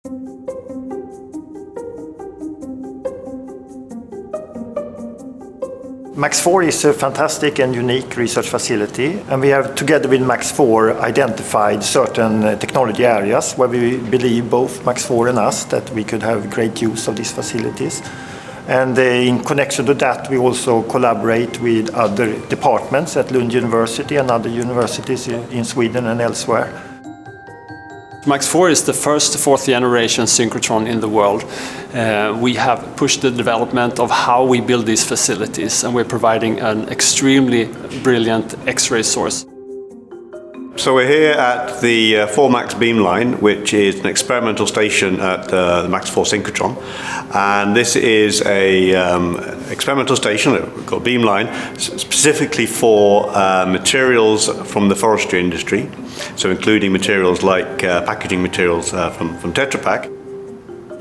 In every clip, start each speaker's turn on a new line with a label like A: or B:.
A: MAX4 is a fantastic and unique research facility, and we have, together with MAX4, identified certain technology areas where we believe, both MAX4 and us, that we could have great use of these facilities. And in connection to that, we also collaborate with other departments at Lund University and other universities in Sweden and elsewhere.
B: MAX4 is the first fourth-generation synchrotron in the world. We have pushed the development of how we build these facilities, and we're providing an extremely brilliant X-ray source.
C: So we're here at the 4MAX beamline, which is an experimental station at the MAX4 synchrotron. And this is an experimental station called beamline, specifically for materials from the forestry industry. So including materials like packaging materials from Tetra Pak.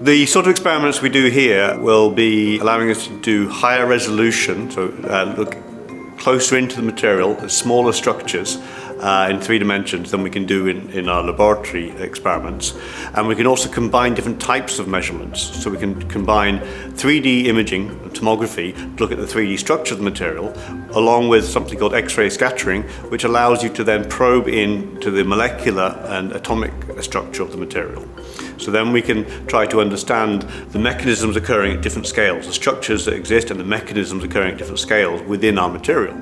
C: The sort of experiments we do here will be allowing us to do higher resolution, so look closer into the material, smaller structures in 3 dimensions than we can do in our laboratory experiments. And we can also combine different types of measurements. So we can combine 3D imaging, tomography, to look at the 3D structure of the material, along with something called X-ray scattering, which allows you to then probe into the molecular and atomic structure of the material. So then we can try to understand the mechanisms occurring at different scales, the structures that exist and the mechanisms occurring at different scales within our material.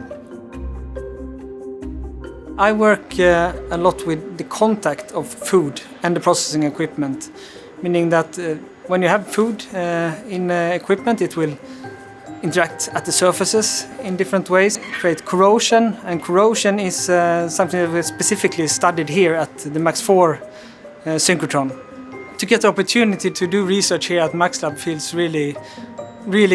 D: I work a lot with the contact of food and the processing equipment, meaning that when you have food in equipment, it will interact at the surfaces in different ways, create corrosion, and corrosion is something that we specifically studied here at the MAX4 synchrotron. To get the opportunity to do research here at MAXLab feels really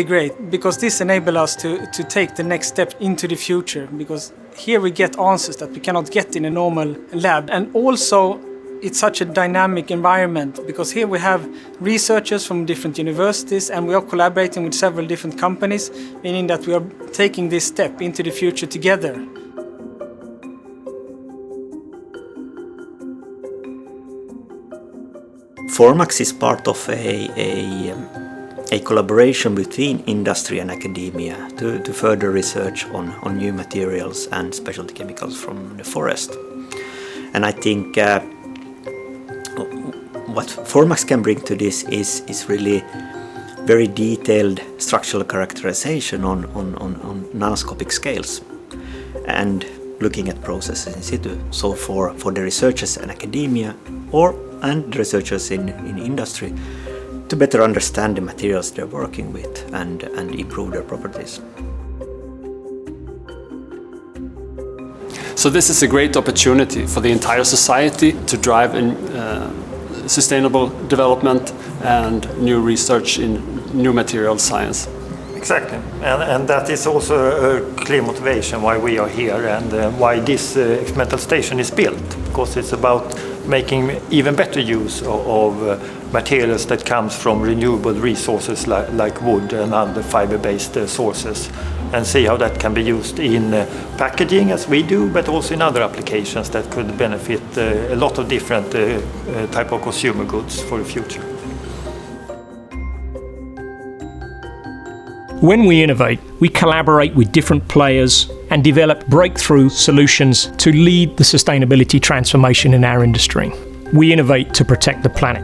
D: great, because this enables us to take the next step into the future, because here we get answers that we cannot get in a normal lab. And also it's such a dynamic environment, because here we have researchers from different universities and we are collaborating with several different companies, meaning that we are taking this step into the future together.
E: 4MAX is part of a collaboration between industry and academia to further research on new materials and specialty chemicals from the forest. And I think what 4MAX can bring to this is really very detailed structural characterization on nanoscopic scales and looking at processes in situ. So for the researchers in academia and the researchers in industry, to better understand the materials they're working with and improve their properties.
B: So this is a great opportunity for the entire society to drive sustainable development and new research in new material science.
A: Exactly, and that is also a clear motivation why we are here and why this experimental station is built, because it's about making even better use of materials that comes from renewable resources like wood and other fiber-based sources, and see how that can be used in packaging as we do, but also in other applications that could benefit a lot of different type of consumer goods for the future.
F: When we innovate, we collaborate with different players and develop breakthrough solutions to lead the sustainability transformation in our industry. We innovate to protect the planet.